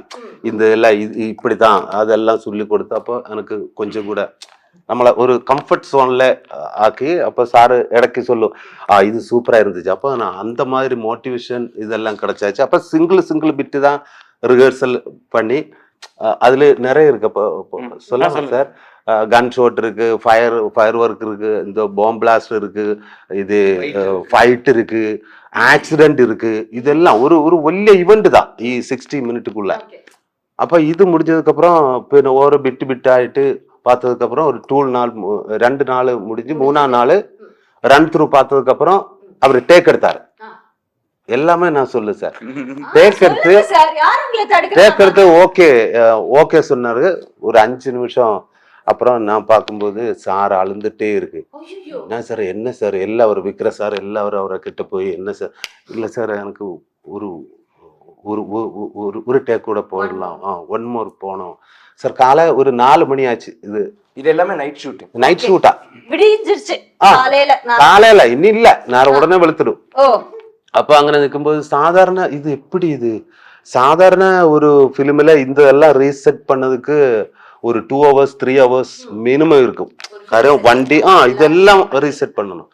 இந்த எல்லாம் இது இப்படிதான் அதெல்லாம் சொல்லி கொடுத்து அப்போ எனக்கு கொஞ்சம் கூட நம்மளை ஒரு கம்ஃபர்ட் ஜோன்ல ஆக்கி அப்போ சாரு இடக்கி சொல்லும் இது சூப்பரா இருந்துச்சு. அப்போ நான் அந்த மாதிரி மோட்டிவேஷன் இதெல்லாம் கிடைச்சாச்சு. அப்போ சிங்கிள் பிட்டு தான் ரிஹர்சல் பண்ணி அதுல நிறைய இருக்கு. அப்போ சொல்லலாம் சார், கன் ஷாட் இருக்கு, ஃபயர் ஒர்க் இருக்கு, இந்த பாம் பிளாஸ்ட் இருக்கு, இது ஃபைட் இருக்கு, ஆக்சிடென்ட் இருக்கு. இதெல்லாம் ஒரு ஒல்லிய ஈவெண்ட் தான் 60 மினிட்டுக்குள்ள. அப்ப இது முடிஞ்சதுக்கு அப்புறம் ஒரு பிட் ஆயிட்டு பார்த்ததுக்கு அப்புறம் ஒரு 2 நாள் முடிஞ்சு 3ஆம் நாள் ரன் த்ரூ பார்த்ததுக்கு அப்புறம் அவர் டேக் எடுத்தாரு. எல்லாமே நான் சொல்லு சார், டேக் எடுத்து ஓகே சொன்னாரு. ஒரு 5 நிமிஷம் அப்புறம் நான் பார்க்கும்போது சார் அழுந்துட்டே இருக்கு. என்ன சார் என்ன சார் எல்லாம் அவர் விக்கிற சார் எல்லாரும் அவரை கிட்ட போய் என்ன சார், இல்லை சார் எனக்கு ஒரு ஒரு டேக் கூட போயிடலாம், 1 மோர் போனோம் சார். காலை ஒரு 4 மணி ஆச்சு. இது எல்லாமே நைட் ஷூட்டா காலையில இன்னும் இல்ல நான் உடனே வெளுத்துடும். அப்ப அங்க நிற்கும்போது சாதாரண இது எப்படி இது சாதாரண ஒரு பிலிம்ல இந்த எல்லாம் ரீசெட் பண்ணதுக்கு ஒரு 2 hours 3 hours மினிமம் இருக்கும். வண்டி இதெல்லாம் ரீசெட் பண்ணணும்.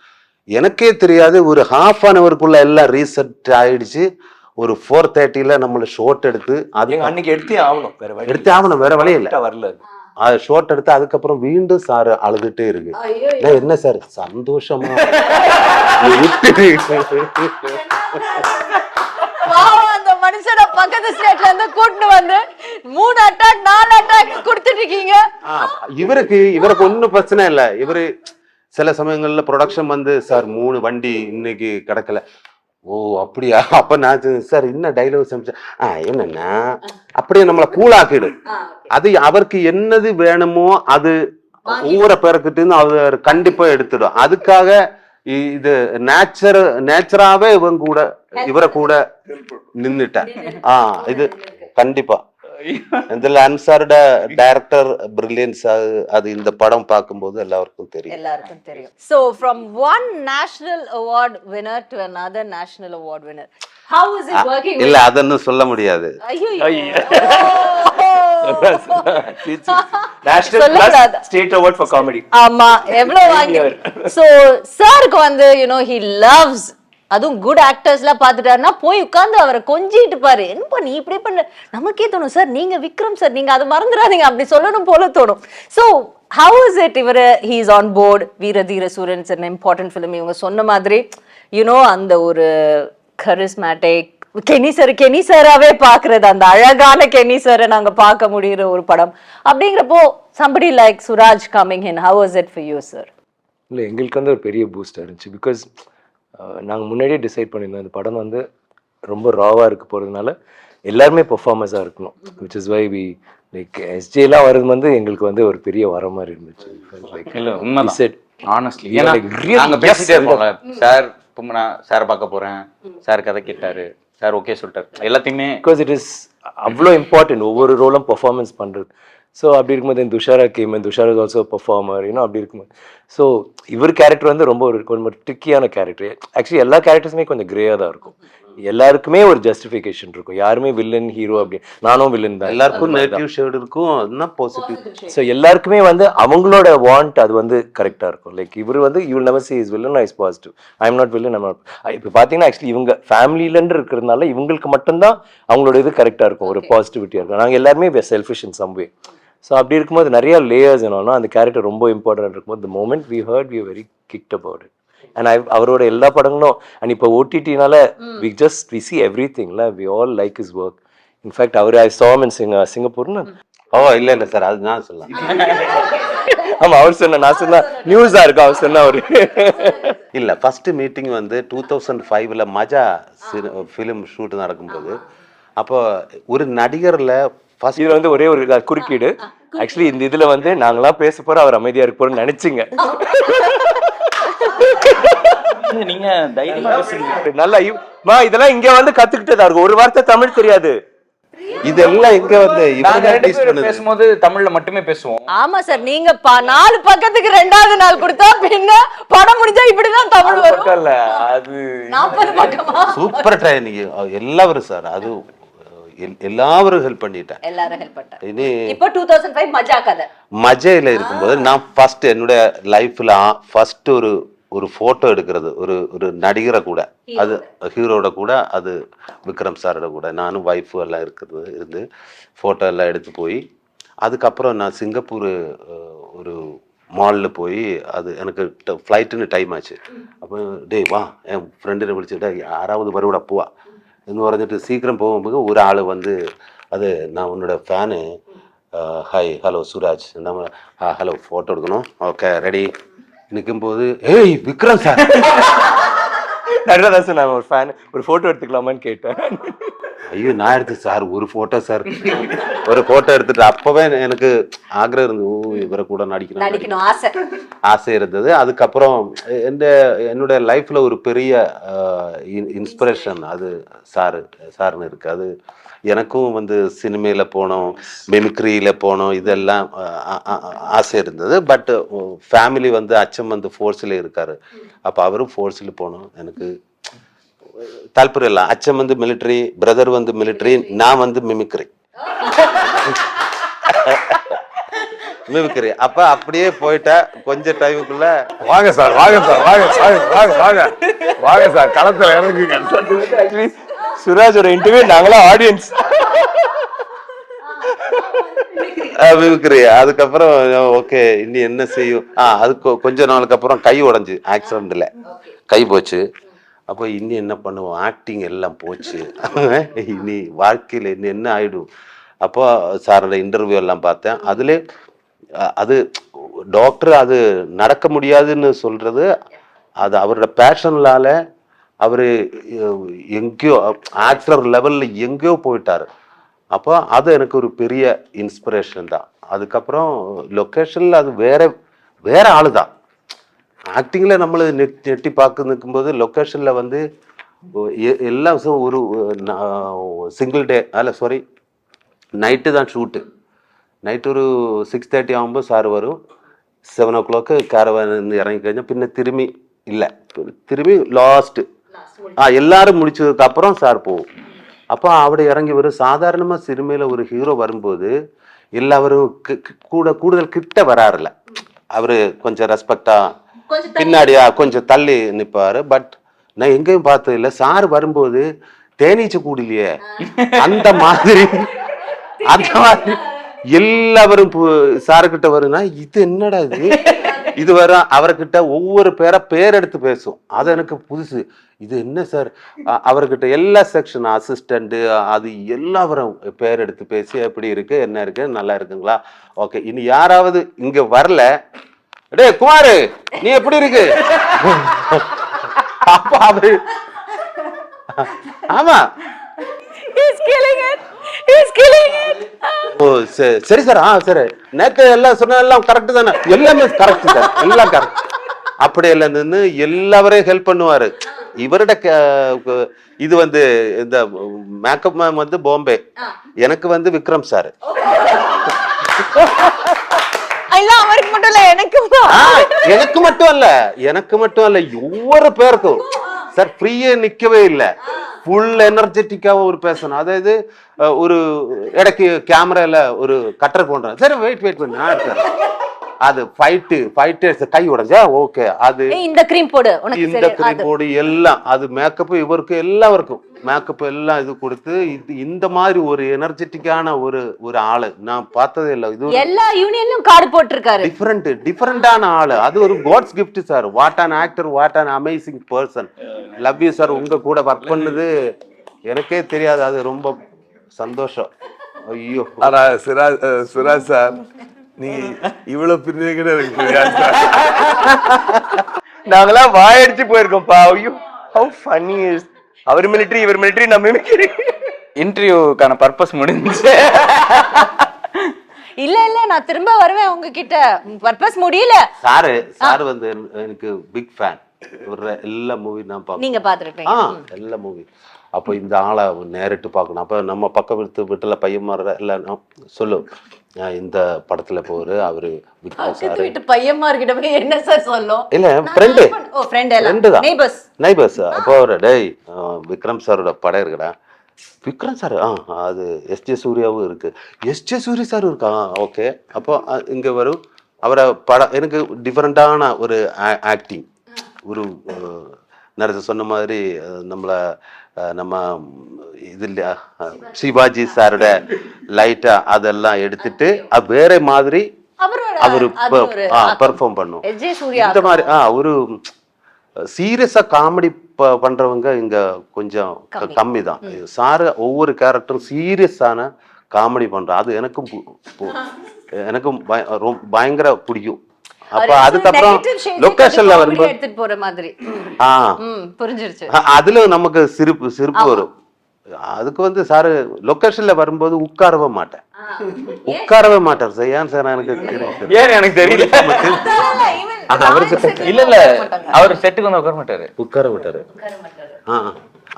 எனக்கே தெரியாது, ஒரு ½ an hour எல்லாம் ரீசெட் ஆயிடுச்சு. ஒரு 4:30 நம்மள ஷோட் எடுத்து அது அன்னைக்கு எடுத்தே ஆகணும், வேற வழி இல்ல, வரல. அது ஷோட் எடுத்து அதுக்கப்புறம் மீண்டும் சார் அழுதுட்டே இருக்கு. என்ன சார் சந்தோஷமா அந்த மனுஷனை பக்கத்து ஸ்டேட்ல இருந்து கூட்டிட்டு வந்து 3 அட்டாக் 4 அட்டாக் கொடுத்துட்டு இருக்கீங்க. இவருக்கு ஒன்னும் பிரச்சனை இல்ல. இவரு சில சமயங்கள்ல ப்ரொடக்ஷன் வந்து சார் 3 வண்டி இன்னைக்கு கிடக்கல. ஓ அப்படியா? அப்ப நான் சார் இன்னும் டைலாக் சமைச்சேன். என்னன்னா அப்படியே நம்மளை கூலாக்கிடு. அது அவருக்கு என்னது வேணுமோ அது ஒவ்வொரு பேருக்கிட்டு அவர் கண்டிப்பா எடுத்துடும். அதுக்காக இது நேச்சராவே இவரை கூட நின்னுட்டேன். இது கண்டிப்பா இதுல அன்சாரோட டைரக்டர் பிரில்லியன்ஸ் அது இந்த படம் பார்க்கும்போது எல்லாருக்கும் தெரியும். So from one national award winner to another national award winner, how is it working? இல்ல அதன்னு சொல்ல முடியாது. National plus state award for comedy. ஆமா, எவ்வளவு வாங்கி. So சாருக்கு வந்து he loves, அதுவும் குட் ஆக்டர்ஸ்லாம் பார்த்துட்டாருன்னா போய் உட்கார்ந்து அவரை கொஞ்சிட்டு பாரு, என்ன நீ இப்படி பண்ண, நமக்கே தோணும் சார் நீங்க விக்ரம் சார் நீங்க அதை மறந்துடாதீங்க அப்படி சொல்லணும் போல தோணும். ஸோ ஹவு இஸ் இட் இவர் ஹீ இஸ் ஆன் போர்ட் வீரதீர சூரன் இஸ் an important film. இவங்க சொன்ன மாதிரி அந்த ஒரு கரிஸ்மேட்டிக் கெனி சாராவே பாக்குறது, அந்த அழகான கெனி சாரை நாங்க பார்க்க முடியுற ஒரு படம் அப்படிங்கிறப்போ somebody like Suraj coming in, how was it for you sir? இல்லை, எங்களுக்கு வந்து ஒரு பெரிய பூஸ்டாக இருந்துச்சு. பிகாஸ் நாங்கள் முன்னாடியே டிசைட் பண்ணியிருந்தோம் இந்த படம் வந்து ரொம்ப ராவாக இருக்க போகிறதுனால எல்லாருமே பெர்ஃபார்மன்ஸாக இருக்கணும். Which is why we like எஸ்ஜேலாம் வர்றது வந்து எங்களுக்கு வந்து ஒரு பெரிய வர மாதிரி இருந்துச்சு. நாங்க பேசிட்டே இருப்போம்ல சார், இப்போ நான் சாரை பார்க்க போறேன், சார் கதை கேட்டாரு, சார் ஓகே சொல்லிட்டாரு, எல்லாத்தையுமே பிகாஸ் இட் இஸ் அவ்வளோ இம்பார்ட்டன்ட் ஒவ்வொரு ரோலும் பெர்ஃபார்மன்ஸ் பண்ணுறது. ஸோ அப்படி இருக்கும்போது Dushara game, Dushara is also performer, அப்படி இருக்கும்போது ஸோ இவர் கேரக்டர் வந்து ரொம்ப கொஞ்சம் ட்ரிக்கியான கேரக்டர். ஆக்சுவலி எல்லா கேரக்டர்ஸுமே கொஞ்சம் கிரேயாக தான் இருக்கும். எல்லாருக்குமே ஒரு ஜஸ்டிஃபிகேஷன் இருக்கும். யாருமே வில்லன் ஹீரோ அப்படி, நானும் வில்லன் தான். எல்லாருக்கும் நெகட்டிவ் ஷேட் இருக்கும், பாசிட்டிவ். ஸோ எல்லாருக்குமே வந்து அவங்களோட வாண்ட் அது வந்து கரெக்டாக இருக்கும். லைக் இவர் வந்து you will never sea is villain, I is positive, I am not villain, I'm not. இப்போ பார்த்தீங்கன்னா ஆக்சுவலி இவங்க ஃபேமிலியிலன்னு இருக்கிறதுனால இவங்களுக்கு மட்டும்தான் அவங்களோட இது கரெக்டாக இருக்கும், ஒரு பாசிட்டிவிட்டியாக இருக்கும். நாங்கள் எல்லாருமே selfish in some way. So அப்படி இருக்கும்போது நிறைய லேயர்ஸ் என்னன்னா அந்த கேரக்டர் ரொம்ப இம்பார்ட்டன்ட் இருக்கும்போது the moment we heard we were very kicked about it. And அவரோட எல்லா படங்களும் அண்ட் இப்போ ஓடிடினால we see everything la, we all like his work. In fact I saw him in சிங்கப்பூர்னு. இல்ல சார், அது நான் சொல்லலாம். ஆமா, அவர் சொன்ன, நான் சொன்ன நியூஸா இருக்கு, அவர் சொன்ன அவரு. இல்ல, ஃபர்ஸ்ட் மீட்டிங் வந்து 2005ல மஜா ஃபிலிம் ஷூட் நடக்கும்போது, அப்போ ஒரு நடிகர்ல இது வந்து ஒரே ஒரு குறுக்கீடு. ஆக்சுவலி இந்த இதுல வந்து நாங்களாம் பேச போறோம், அவர் அமைதியா இருக்க போறோம்னு நினைச்சிங்க. நீங்க தைரியமா நல்லா இதெல்லாம் இங்க வந்து கத்துக்கிட்டதா இருக்கும். ஒரு வார்த்தை தமிழ் தெரியாது. இதெல்லாம் இங்க வந்து பேசும்போது தமிழ்ல மட்டுமே பேசுவோம். ஆமா சார், நீங்க 4 பக்கத்துக்கு 2வது நாள் கொடுத்தா பின்ன படம் முடிஞ்சா இப்படிதான் தமிழ் வரும். அது 40 பக்கமா? சூப்பர் ட்ரைனிங் எல்லாரும் சார், அது எல்லாரும் ஹெல்ப் பண்ணிட்டேன். எல்லாரும் ஹெல்ப் பண்ணிட்டாங்க. இப்போ 2005 மஜா கதை மஜையில இருக்கும்போது நான் ஃபர்ஸ்ட் என்னுடைய லைஃப்ல ஃபர்ஸ்ட் ஒரு போட்டோ எடுக்கிறது, ஒரு நடிகரை கூட, அது ஹீரோட கூட, அது விக்ரம் சாரோட கூட, நானும் ஒய்ஃபு எல்லாம் இருந்து ஃபோட்டோ எல்லாம் எடுத்து போய், அதுக்கப்புறம் நான் சிங்கப்பூர் ஒரு மாலில் போய், அது எனக்கு ஃப்ளைட்டுன்னு டைம் ஆச்சு. அப்போ டேய் வா, என் ஃப்ரெண்டு விളിച്ചിട്ട് யாராவது வருவிட போவா എന്ന് പറഞ്ഞിട്ട് சீக்கிரம் போகும்போது ஒரு ஆள் வந்து, அது நான் உன்னோட ஃபேனு, ஹாய் ஹலோ சுராஜ், நம்ம ஹலோ ஃபோட்டோ எடுக்கணும், ஓகே ரெடி நிற்கும்போது, ஏய் விக்ரம் சார். நடுதான் சார், நான் ஒரு ஃபேன், ஒரு ஃபோட்டோ எடுத்துக்கலாமான்னு கேட்டேன். ஐயோ நான் எடுத்து சார் ஒரு ஃபோட்டோ சார், ஒரு ஃபோட்டோ எடுத்துட்டு அப்போவே எனக்கு ஆக்ரகம் இருந்தது, இவரை கூட நடிக்கணும் ஆசை இருந்தது. அதுக்கப்புறம் என்னுடைய லைஃப்ல ஒரு பெரிய இன்ஸ்பிரேஷன் அது சாருன்னு இருக்கு. அது எனக்கும் வந்து சினிமையில போனோம், மிமிக்ரியில போனோம், இதெல்லாம் ஆசை இருந்தது. பட் ஃபேமிலி வந்து அச்சம் வந்து ஃபோர்ஸில் இருக்காரு, அப்போ அவரும் ஃபோர்ஸில் போனோம். எனக்கு தால்பரியம் இல்லை. அச்சம் வந்து மிலிட்ரி, பிரதர் வந்து மிலிட்ரி, நான் வந்து மிமிக்ரி. அப்ப அப்படியே போயிட்டா கொஞ்ச டைமுக்குள்ள வாங்க சார் களத்துல இறங்குங்க. சுராஜோட இன்டர்வியூ நாங்களாம் ஆடியன்ஸ். மிமிக்ரி. அதுக்கப்புறம் ஓகே இனி என்ன செய்யும், அதுக்கு கொஞ்ச நாளுக்கு அப்புறம் கை உடைஞ்சு ஆக்சிடென்ட்ல கை போச்சு. அப்போ இன்னும் என்ன பண்ணுவோம், ஆக்டிங் எல்லாம் போச்சு, இனி வாழ்க்கையில் இன்னும் என்ன ஆயிடும். அப்போ சாரோட இன்டர்வியூ எல்லாம் பார்த்தேன். அதுல அது டாக்டர் அது நடக்க முடியாதுன்னு சொல்றது, அது அவரோட பேஷன்னால அவரு எங்கேயோ ஆக்டர் லெவல்ல எங்கேயோ போயிட்டாரு. அப்போ அது எனக்கு ஒரு பெரிய இன்ஸ்பிரேஷன் தான். அதுக்கப்புறம் லொக்கேஷன்ல அது வேற ஆளு தான். ஆக்டிங்கில் நம்மளை நெட்டி பார்க்க நிற்கும்போது லொக்கேஷனில் வந்து எல்லா விஷயம் ஒரு சிங்கிள் டே சாரி நைட்டு தான் ஷூட்டு. நைட்டு ஒரு 6:30 ஆகும்போது சார் வரும். 7 o'clock கேரவான் இறங்கி കഴിഞ്ഞാൽ പിന്നെ திரும்பி இல்லை, திரும்பி லாஸ்ட்டு எல்லாரும் முடிச்சதுக்கு அப்புறம் சார் போகும். அப்போ അവിടെ இறங்கி வரும். சாதாரணமாக சினிமையில் ஒரு ஹீரோ வரும்போது எல்லாரும் கூடுதல் கிட்ட வராருல, அவரு கொஞ்சம் ரெஸ்பெக்டா பின்னாடியா கொஞ்சம் தள்ளி நிற்பாரு. பட் நான் எங்கேயும் பார்த்தது இல்லை, சார் வரும்போது தேனீச்ச கூடலையே அந்த மாதிரி எல்லாரும் சாருக்கிட்ட வருன்னா இது என்னடா இது வரும். அவர்கிட்ட ஒவ்வொரு பேர் எடுத்து பேசும். அது எனக்கு புதுசு. இது என்ன சார், அவர்கிட்ட எல்லா செக்ஷன் அசிஸ்டண்ட் அது எல்லாரும் பேர் எடுத்து பேசி எப்படி இருக்கு, என்ன இருக்கு, நல்லா இருக்குங்களா, ஓகே இனி யாராவது இங்க வரல, டே குமாரு நீ எப்படி இருக்கு, அப்ப அவரு ஆமா ஓ சரி சார், சரி நேற்று எல்லாம் சொன்ன எல்லாம் கரெக்ட் தானே, எல்லாமே கரெக்ட் சார், எல்லாம் கரெக்ட். அப்படி எல்லாம் நின்று எல்லாரையும் ஹெல்ப் பண்ணுவாரு. இவரோட இது வந்து இந்த மேக்கப் மேம் வந்து பாம்பே, எனக்கு வந்து விக்ரம் சார். அவருக்கு மட்டும் இல்ல, எனக்கு மட்டும் அல்ல ஒவ்வொரு பேருக்கும் சார் ஃப்ரீயே நிக்கவே இல்லை. ஃபுல் எனர்ஜெட்டிக்காக ஒரு பேசணும். அதாவது ஒரு இடைக்கு கேமரால ஒரு கட்டர் போடுறேன், சரி வெயிட் பண்ணு, அது ஃபைட்டர்ஸ் கை உடைஞ்சா ஓகே, அது இந்த கிரீம் போடு எல்லாம் அது மேக்கப் இவருக்கு எல்லாருக்கும் மேக்கப் எல்லாம் இது கொடுத்து இந்த மாதிரி ஒரு எனர்ஜெட்டிக்கான ஒரு ஆளு நான் பார்த்ததே இல்லை. இது எல்லா யூனியன்லயும் கார்டு போட்டிருக்காரு. டிஃபரெண்டான ஆளு. அது ஒரு god's gift sir. What an actor, what an amazing person. Love you sir. உங்க கூட ஒர்க் பண்ணது எனக்கே தெரியாது, அது ரொம்ப சந்தோஷம். ஐயோ ஆனா சிராஜ் சார் நீ இவ்வளவு பிரிஞ்சு நாங்களாம் வாயடிச்சு போயிருக்கோம்ப்பா. ஐயோ ஹவ் ஃபன்னி இஸ். அவர் மிலிட்டரி இவர் மிலிட்டரி நம்ம இன்டர்வியூக்கான பர்பஸ் முடிஞ்சு. இல்ல நான் திரும்ப வருவேன் உங்ககிட்ட. பர்பஸ் முடியல. சார் வந்து எனக்கு பிக் ஃபேன். எல்லா மூவி நான் பார்ப்பேன். நீங்க பாத்துருப்பீங்க எல்லா மூவி. அப்போ இந்த ஆளை நேரிட்டு பார்க்கணும். அப்போ நம்ம பக்கம் வீட்டுல பையன் மாற எல்லாம் சொல்லும், இந்த படத்துல போரு அவரு பையன்மார்கிட்ட போய் என்ன சார் சொல்லும்? இல்ல ஃப்ரெண்டு தான், நைபர்ஸ். அப்போ ஒரு டேய் விக்ரம் சாரோட படம் இருக்குடா. விக்ரம் சார் அது எஸ்ஜே சூர்யாவும் இருக்கு. எஸ்ஜே சூர்யா சார் இருக்கா, ஓகே. அப்போ இங்க வரும் அவரை படம். எனக்கு டிஃப்ரெண்டான ஒரு ஆக்டிங், ஒரு நிறைய சொன்ன மாதிரி நம்ம இது இல்லையா சிவாஜி சாரோட லைட்டா அதெல்லாம் எடுத்துட்டு வேற மாதிரி அவரு பெர்ஃபார்ம் பண்ணும். இந்த மாதிரி ஒரு சீரியஸா காமெடி பண்றவங்க இங்க கொஞ்சம் கம்மி தான். சாரு ஒவ்வொரு கேரக்டரும் சீரியஸான காமெடி பண்ற, அது எனக்கும் பயங்கர பிடிக்கும். அப்ப அதுக்கப்புறம் லொகேஷன்ல வரும்போது எடுத்துட்டு போற மாதிரி புரிஞ்சிருச்சு. அதுல நமக்கு சிரிப்பு வரும். அதுக்கு வந்து சாரு லொகேஷன்ல வரும்போது உட்காரவே மாட்டார் சார். ஏன் சார் எனக்கு தெரியல. அவருக்கு இல்ல அவர் செட்டுக்கு வந்து உட்கார மாட்டாரு.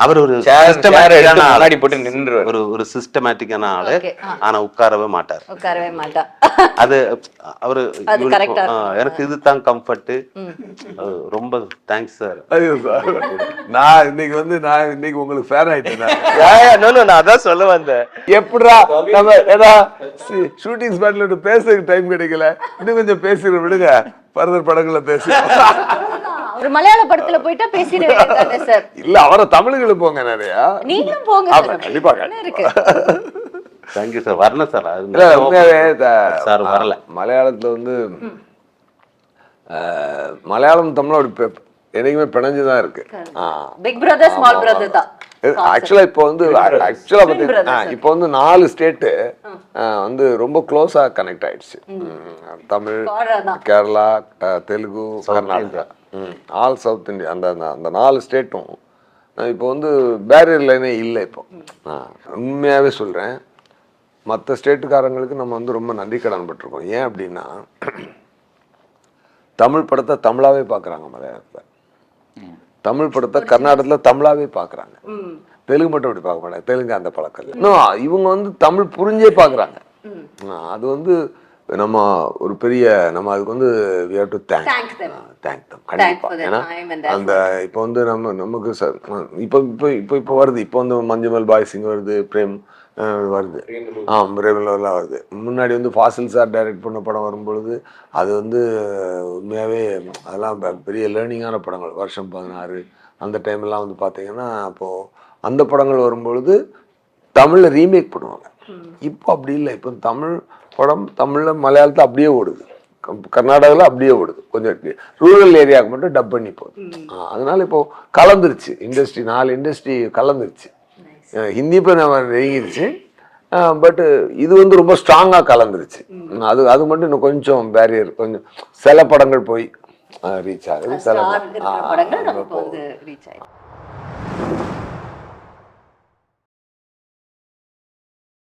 அவர் ஒரு ஒரு சிஸ்டமேட்டிக்கான ஆளு, ஆனா உட்காரவே மாட்டார். அது அவரு எனக்கு இதுதான் கம்ஃபர்ட். ரொம்ப தேங்க்ஸ் சார். நான் இன்னைக்கு உங்களுக்கு ஃபேன் ஆயிட்டேன். நான் அதான் சொல்ல வந்தேன். எப்படா நம்ம ஏதாவது ஷூட்டிங் ஸ்பாட்ல பேசுறதுக்கு டைம் கிடைக்கல, இன்னும் கொஞ்சம் பேசுற விடுங்க, ஃபர்தர் படங்களை பேசுறோம். ஒரு மலையாள படத்துல போயிட்டா பேசிடுவேன் சார். இல்ல அவரை தமிழுக்கு போங்க, நிறைய நீங்களும் போங்க சார். கண்டிப்பா இருக்கு. Thank you sir. வரணும் சார். உண்மையாவே சார் வரல. மலையாளத்துல வந்து மலையாளம் தமிழோட என்னைக்குமே பிணைஞ்சுதான் இருக்கு. பிக் பிரதர் ஸ்மால் பிரதர் தான். ஆக்சுவலா இப்போ வந்து இப்போ வந்து 4 ஸ்டேட்டு வந்து ரொம்ப க்ளோஸா கனெக்ட் ஆயிடுச்சு. Tamil, Kerala, Telugu, Karnataka, all south India, அந்த 4 ஸ்டேட்டும் இப்போ வந்து பேரியர் லைனே இல்லை. இப்போ உண்மையாவே சொல்றேன், மற்ற ஸ்டேட்டுக்காரங்களுக்கு நம்ம வந்து ரொம்ப நன்றி கடன் பட்டிருக்கோம். ஏன் அப்படின்னா தமிழ் படத்தை தமிழாவே பார்க்குறாங்க மலையாளத்தில், தமிழ் படத்தை கர்நாடகத்தில் தமிழாவே பார்க்குறாங்க. தெலுங்கு மட்டும் அப்படி பார்க்க மாட்டாங்க, தெலுங்கு அந்த பழக்கம் இல்லை. இன்னும் இவங்க வந்து தமிழ் புரிஞ்சே பார்க்குறாங்க. அது வந்து நம்ம ஒரு பெரிய நம்ம அதுக்கு வந்து we have to thank them கண்டிப்பா. ஏன்னா அந்த இப்போ வந்து நமக்கு இப்போ வருது, இப்போ வந்து மஞ்சுமல் பாய் சிங் வருது, பிரேம் வருது, பிரேம்லாம் வருது. முன்னாடி வந்து ஃபாசில் சார் டைரக்ட் பண்ண படம் வரும்பொழுது அது வந்து உண்மையாகவே அதெல்லாம் பெரிய லேர்னிங்கான படங்கள். வருஷம் 16 அந்த டைம்லாம் வந்து பார்த்தீங்கன்னா அப்போது அந்த படங்கள் வரும்பொழுது தமிழில் ரீமேக் பண்ணுவாங்க. இப்போ அப்படி இல்லை. இப்போ தமிழ் படம் தமிழில் மலையாளத்தில் அப்படியே ஓடுது, கர்நாடகாவில் அப்படியே ஓடுது, கொஞ்சம் ரூரல் ஏரியாவுக்கு மட்டும் டப் பண்ணி போகுது. அதனால இப்போ கலந்துருச்சு இண்டஸ்ட்ரி, 4 இண்டஸ்ட்ரி கலந்துருச்சு. ஹிந்தி இப்போ நம்ம நெருங்கிருச்சு, பட் இது வந்து ரொம்ப ஸ்ட்ராங்காக கலந்துருச்சு. அது மட்டும் இன்னும் கொஞ்சம் பேரியர், கொஞ்சம் சில படங்கள் போய் ரீச் ஆகுது, சில படங்கள் நமக்கு வந்து ரீச் ஆயிடும்.